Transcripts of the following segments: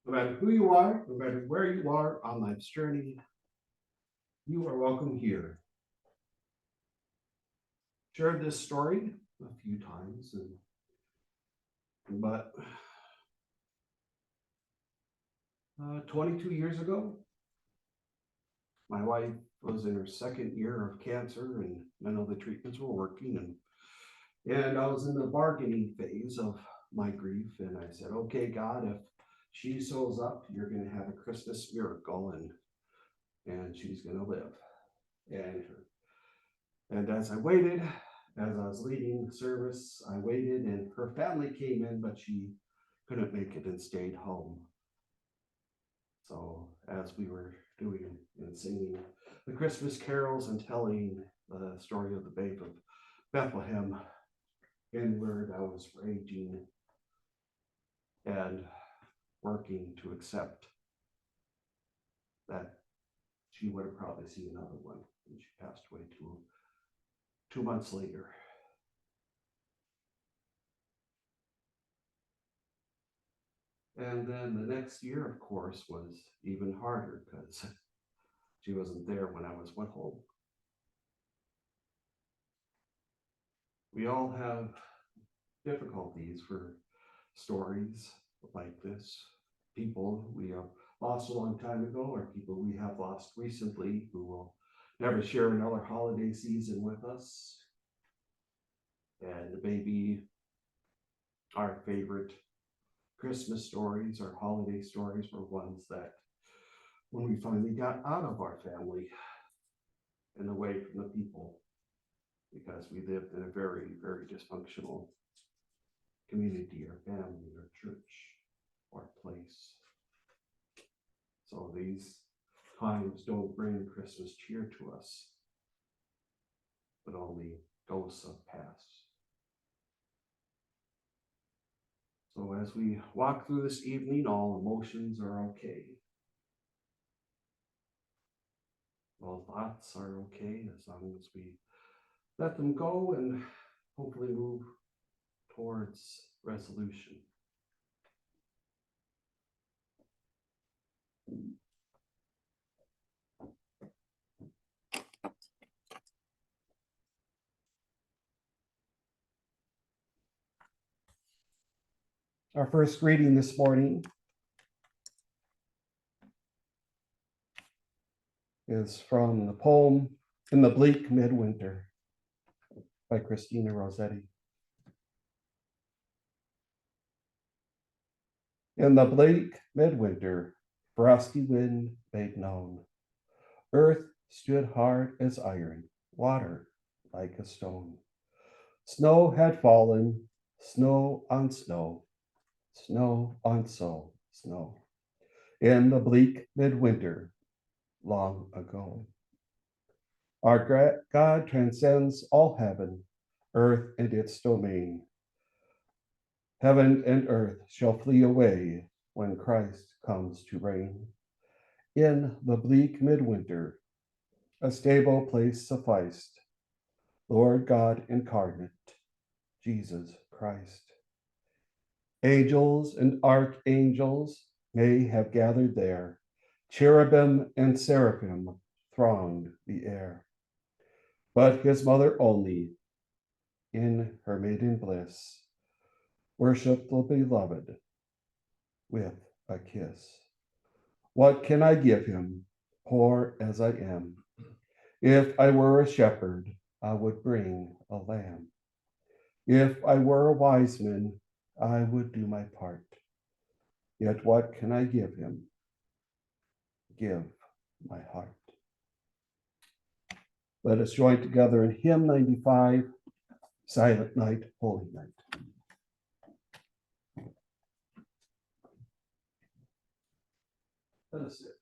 No matter who you are, no matter where you are on life's journey, you are welcome here. Shared this story a few times, but 22 years ago, my wife was in her second year of cancer, and none of the treatments were working, and I was in the bargaining phase of my grief, and I said, okay, God, if she shows up, you're going to have a Christmas miracle, and she's going to live. And as I waited, as I was leading the service, I waited, and her family came in, but she couldn't make it and stayed home. So as we were doing and singing the Christmas carols and telling the story of the babe of Bethlehem, inward I was raging and working to accept that she would have probably seen another one, and she passed away 2 months later. And then the next year, of course, was even harder because she wasn't there when I went home. We all have difficulties for stories like this. People we have lost a long time ago, or people we have lost recently who will never share another holiday season with us. And maybe our favorite Christmas stories or holiday stories were ones that when we finally got out of our family and away from the people, because we lived in a very, very dysfunctional community or family or church or place. So these times don't bring Christmas cheer to us, but only ghosts of past. So as we walk through this evening, all emotions are okay. All thoughts are okay as long as we let them go and hopefully move towards resolution. Our first reading this morning is from the poem In the Bleak Midwinter by Christina Rossetti. In the bleak midwinter, frosty wind made known, earth stood hard as iron, water like a stone. Snow had fallen, snow on snow, snow on snow, in the bleak midwinter, long ago. Our God transcends all heaven, earth and its domain. Heaven and earth shall flee away when Christ comes to reign. In the bleak midwinter, a stable place sufficed, Lord God incarnate, Jesus Christ. Angels and archangels may have gathered there, cherubim and seraphim thronged the air. But his mother only, in her maiden bliss, worshiped the beloved with a kiss. What can I give him, poor as I am? If I were a shepherd, I would bring a lamb. If I were a wise man, I would do my part. Yet what can I give him? Give my heart. Let us join together in hymn 95, Silent Night, Holy Night. Let us sit.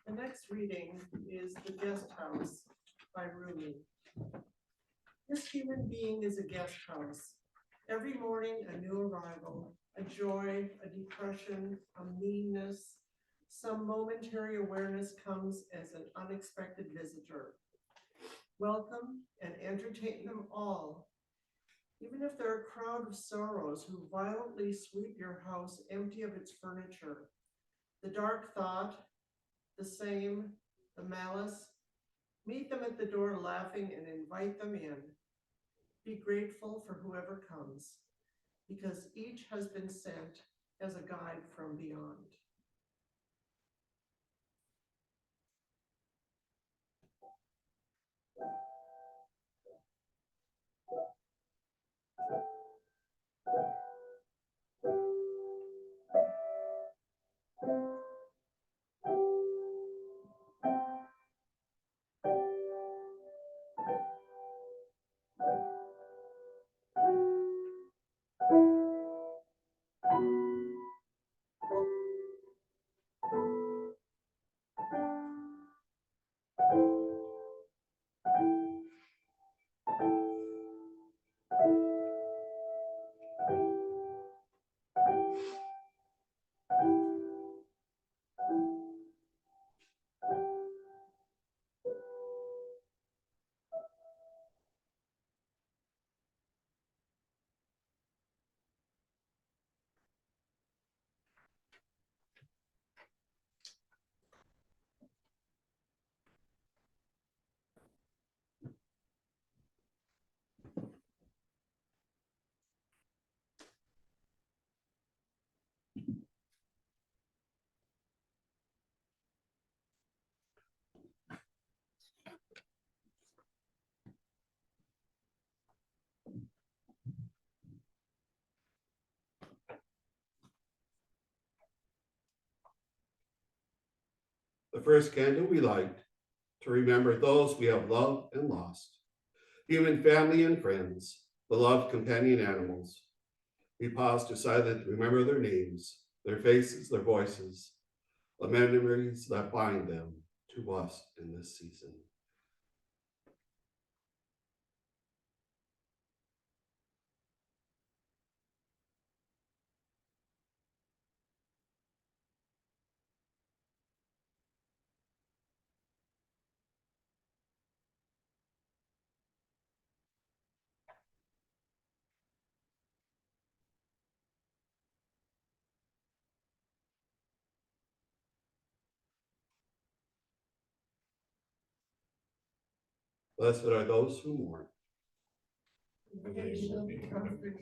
The next reading is The Guest House by Rumi. This human being is a guest house. Every morning, a new arrival, a joy, a depression, a meanness, some momentary awareness comes as an unexpected visitor. Welcome and entertain them all. Even if they're a crowd of sorrows who violently sweep your house empty of its furniture, the dark thought, the same, the malice, meet them at the door laughing and invite them in. Be grateful for whoever comes, because each has been sent as a guide from beyond. The first candle we light to remember those we have loved and lost. human family and friends, beloved companion animals. We pause to silently remember their names, their faces, their voices, the memories that bind them to us in this season. Blessed are those who mourn. They shall be comforted.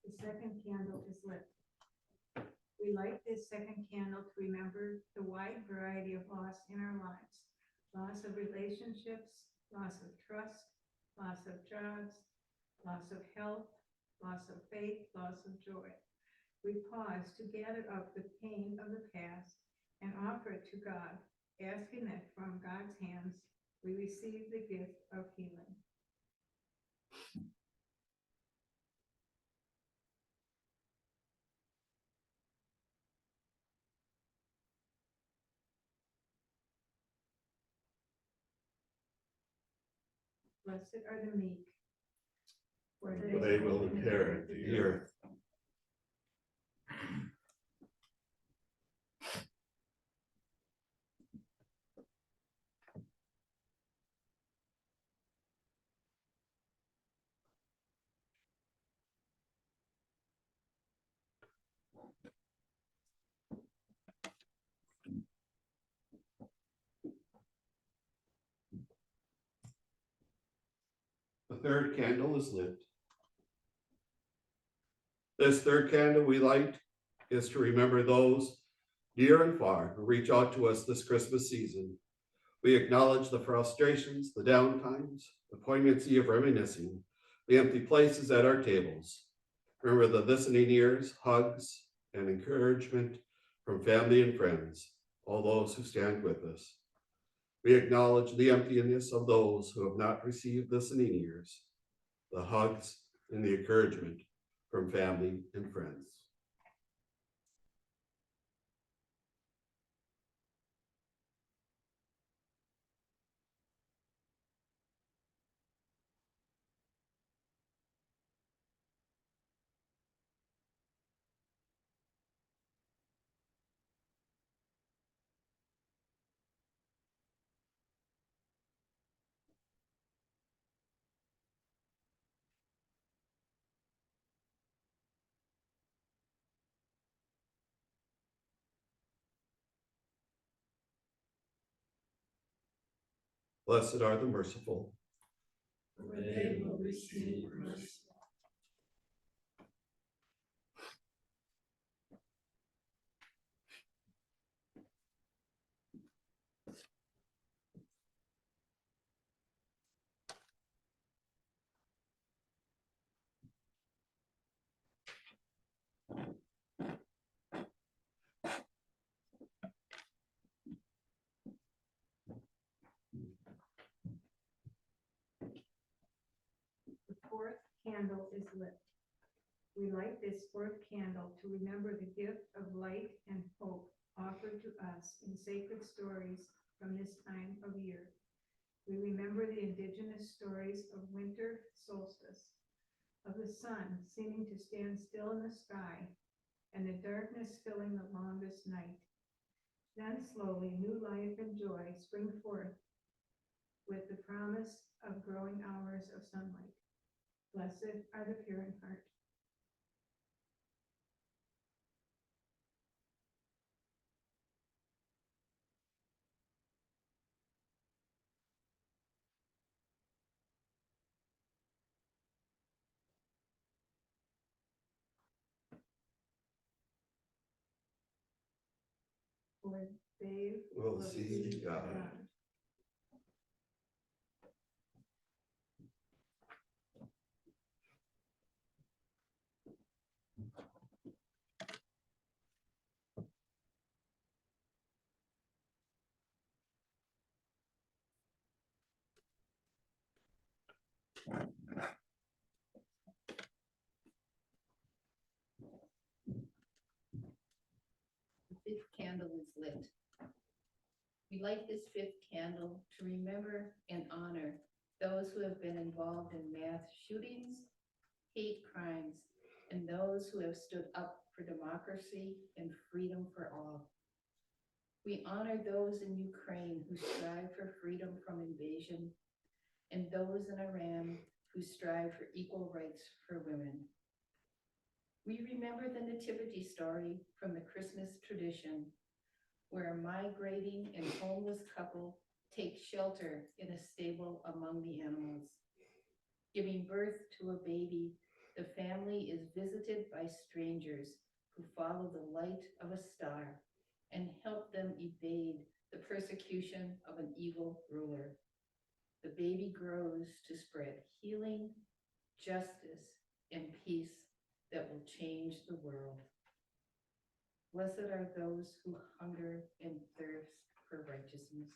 The second candle is lit. We light this second candle to remember the wide variety of loss in our lives. Loss of relationships, loss of trust, loss of jobs, loss of health, loss of faith, loss of joy. We pause to gather up the pain of the past and offer it to God, asking that from God's hands we receive the gift of healing. Blessed are the meek, for They will inherit the earth. The third candle is lit. This third candle we light is to remember those near and far who reach out to us this Christmas season. We acknowledge the frustrations, the downtimes, the poignancy of reminiscing, the empty places at our tables. Remember the listening ears, hugs, and encouragement from family and friends, all those who stand with us. We acknowledge the emptiness of those who have not received listening ears, the hugs and the encouragement from family and friends. Blessed are the merciful, For they will receive mercy. The fourth candle is lit. We light this fourth candle to remember the gift of light and hope offered to us in sacred stories from this time of year. We remember the indigenous stories of winter solstice, of the sun seeming to stand still in the sky, and the darkness filling the longest night. Then slowly new life and joy spring forth with the promise of growing hours of sunlight. Blessed are the pure in heart. For They Will see God. The fifth candle is lit. We light this fifth candle to remember and honor those who have been involved in mass shootings, hate crimes, and those who have stood up for democracy and freedom for all. We honor those in Ukraine who strive for freedom from invasion, and those in Iran who strive for equal rights for women. We remember the nativity story from the Christmas tradition, where a migrating and homeless couple take shelter in a stable among the animals. Giving birth to a baby, the family is visited by strangers who follow the light of a star and help them evade the persecution of an evil ruler. The baby grows to spread healing, justice, and peace that will change the world. Blessed are those who hunger and thirst for righteousness.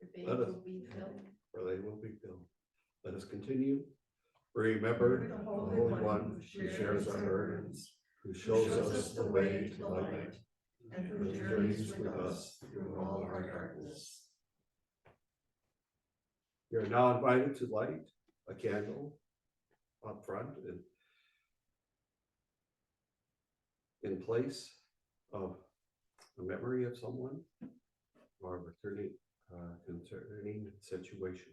The baby Let us- will be filled. For they will be filled. Let us continue. Remember the Holy One who shares our burdens, who shows us the way to light, and who journeys with us through all our darkness. You are now invited to light a candle up front and in place of a memory of someone or a concerning situation.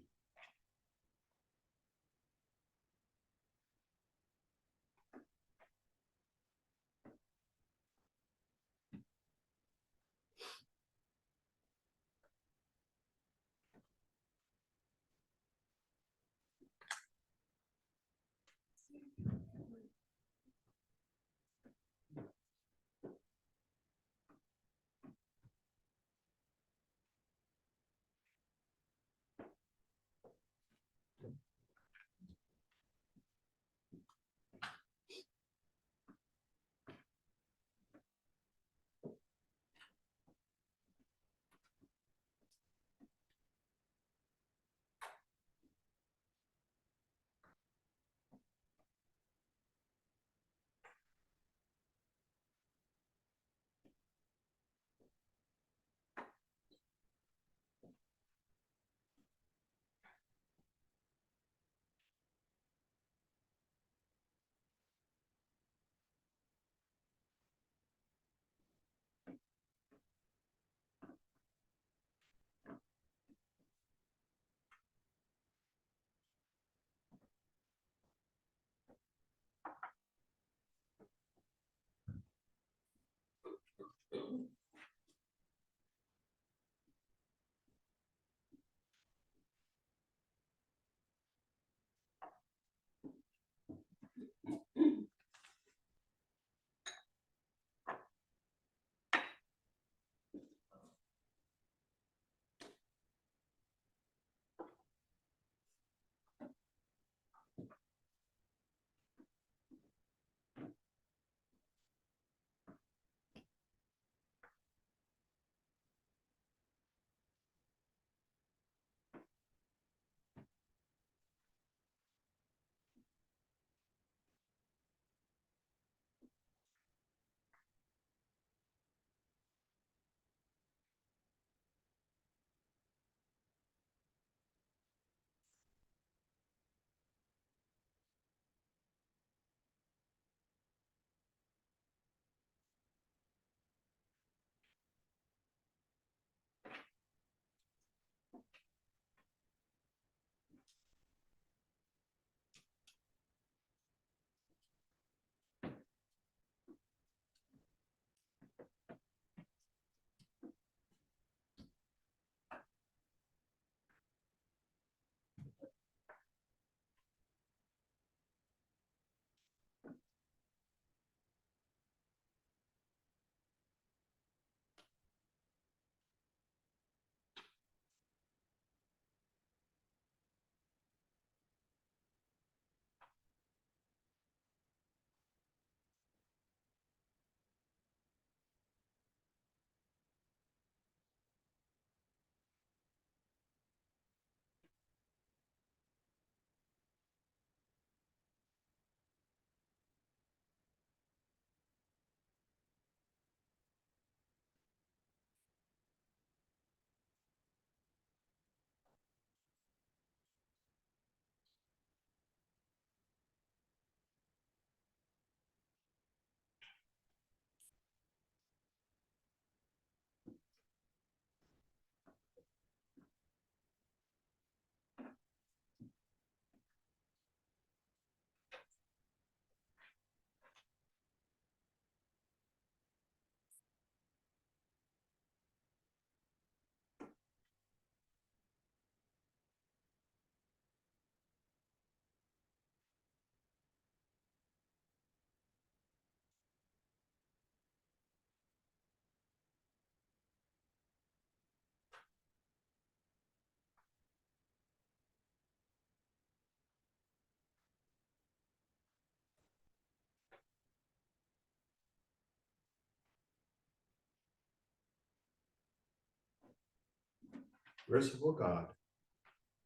Merciful God,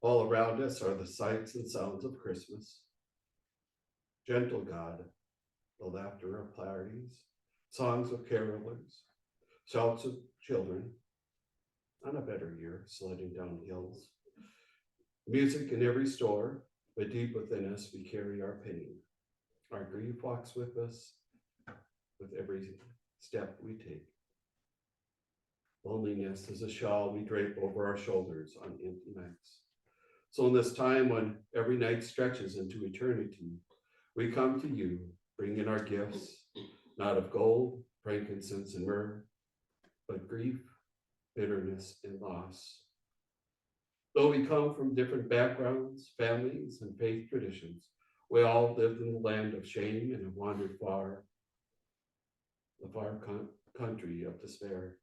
all around us are the sights and sounds of Christmas. Gentle God, the laughter of parties, songs of carolers, shouts of children, on a better year, sledding down hills. Music in every store, but deep within us we carry our pain. Our grief walks with us with every step we take. Loneliness is a shawl we drape over our shoulders on empty nights. So in this time when every night stretches into eternity, we come to you, bringing our gifts, not of gold, frankincense, and myrrh, but grief, bitterness, and loss. Though we come from different backgrounds, families, and faith traditions, we all lived in the land of shame and have wandered far, the far country of despair.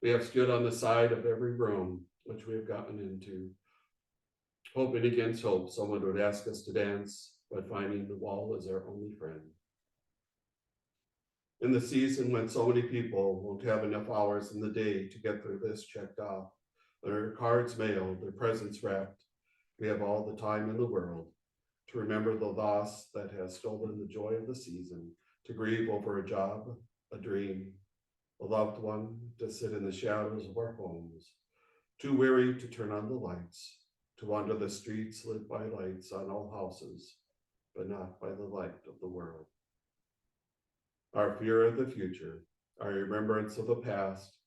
We have stood on the side of every room which we have gotten into, hoping against hope someone would ask us to dance, but finding the wall is our only friend. In the season when so many people won't have enough hours in the day to get their list checked off, their cards mailed, their presents wrapped, we have all the time in the world to remember the loss that has stolen the joy of the season, to grieve over a job, a dream, a loved one, to sit in the shadows of our homes, too weary to turn on the lights, to wander the streets lit by lights on all houses, but not by the light of the world. Our fear of the future, our remembrance of the past,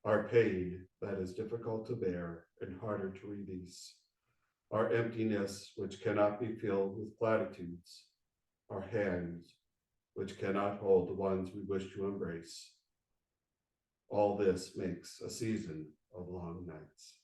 our pain that is difficult to bear and harder to release, our emptiness which cannot be filled with platitudes, our hands which cannot hold the ones we wish to embrace. All this makes a season of long nights.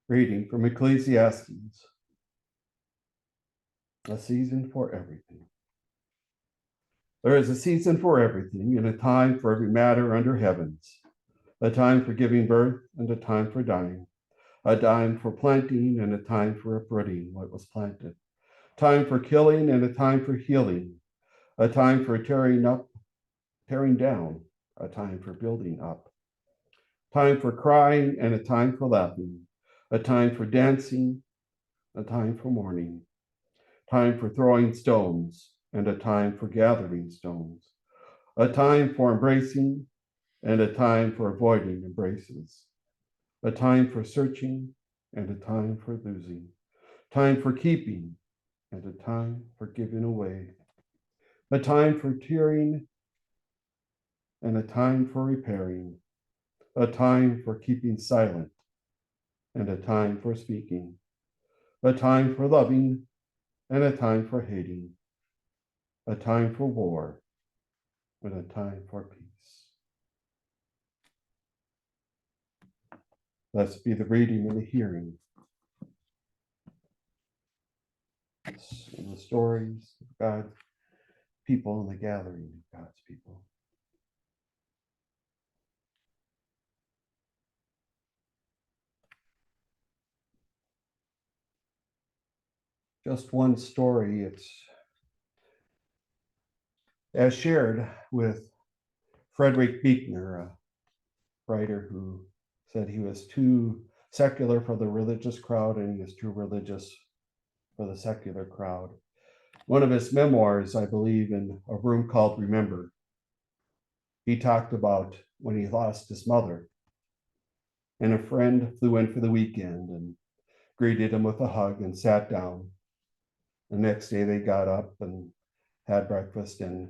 Reading from Ecclesiastes. A season for everything. There is a season for everything, and a time for every matter under heavens, a time for giving birth and a time for dying, a time for planting and a time for uprooting what was planted, time for killing and a time for healing, a time for tearing down, a time for building up, time for crying and a time for laughing, a time for dancing, a time for mourning, time for throwing stones and a time for gathering stones, a time for embracing and a time for avoiding embraces, a time for searching and a time for losing, time for keeping and a time for giving away, a time for tearing and a time for repairing, a time for keeping silent and a time for speaking, a time for loving and a time for hating, a time for war and a time for peace. Blessed be the reading and the hearing and the stories of God's people and the gathering of God's people. Just one story. It's as shared with Frederick Buechner, a writer who said he was too secular for the religious crowd and he was too religious for the secular crowd. One of his memoirs, I believe, in A Room Called Remember, he talked about when he lost his mother, and a friend flew in for the weekend and greeted him with a hug and sat down. The next day they got up and had breakfast and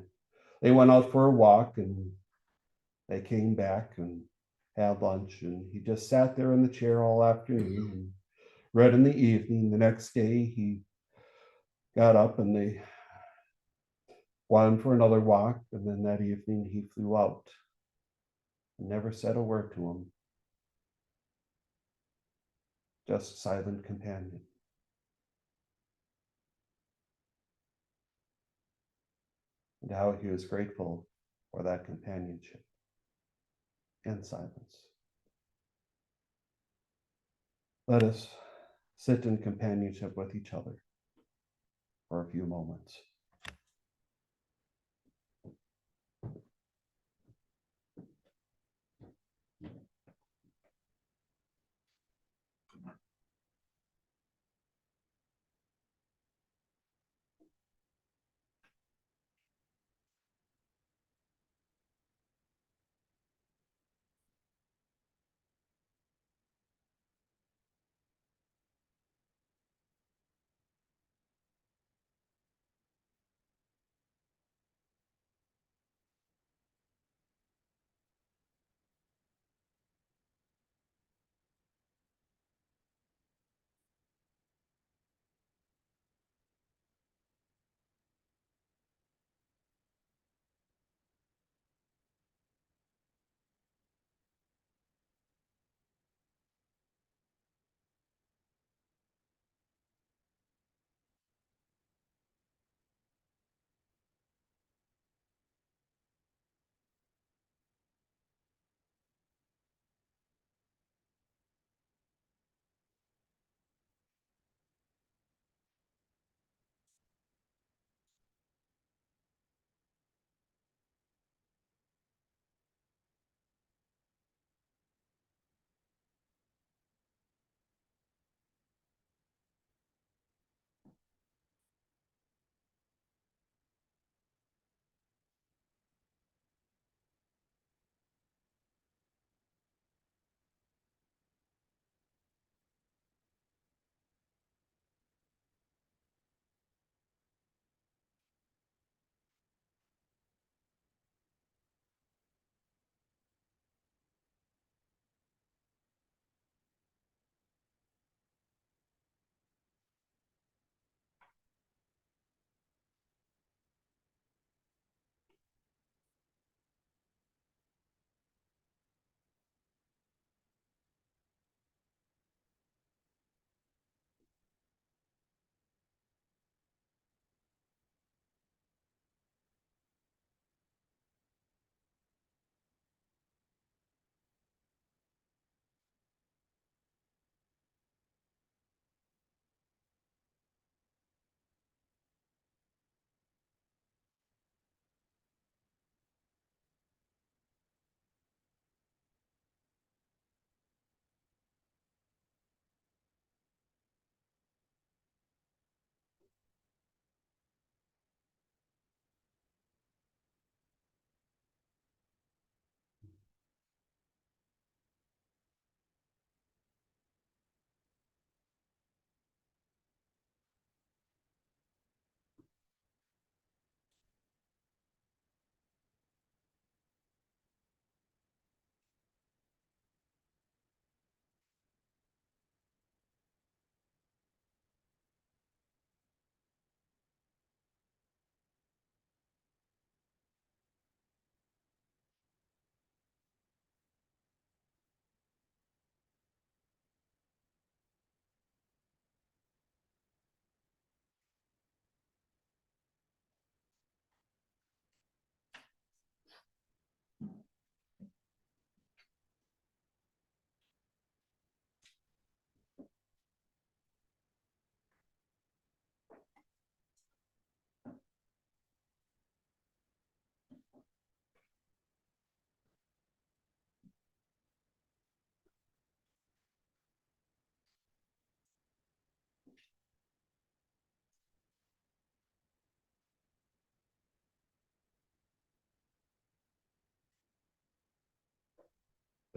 they went out for a walk and they came back and had lunch, and he just sat there in the chair all afternoon and read in the evening. The next day he got up and they went for another walk, and then that evening he flew out and never said a word to him. Just silent companion. And how he was grateful for that companionship and silence. Let us sit in companionship with each other for a few moments.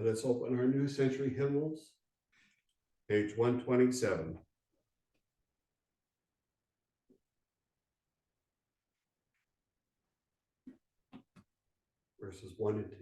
Let us open our New Century hymnals, page 127. Verses 1 and 2.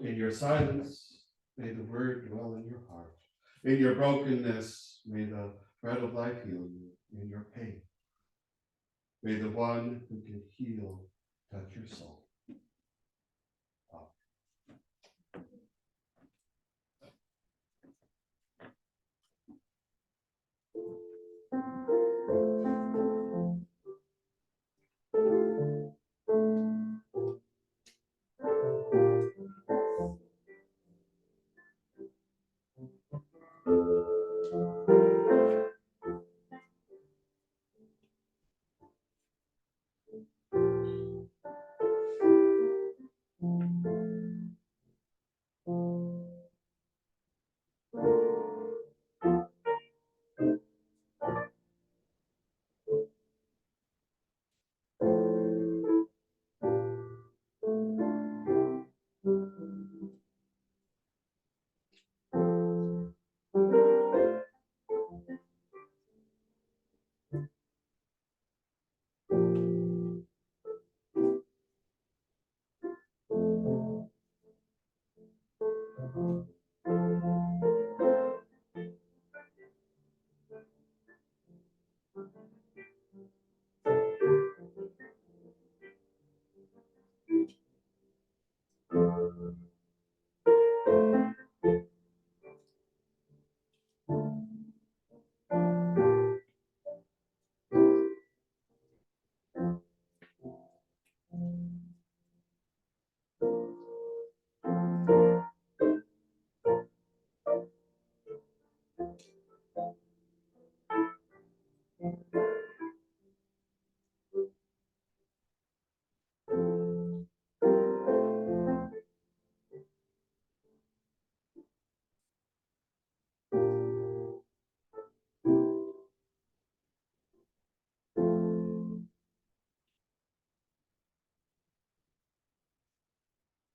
In your silence, may the word dwell in your heart. In your brokenness, may the bread of life heal you. In your pain, may the one who can heal touch your soul.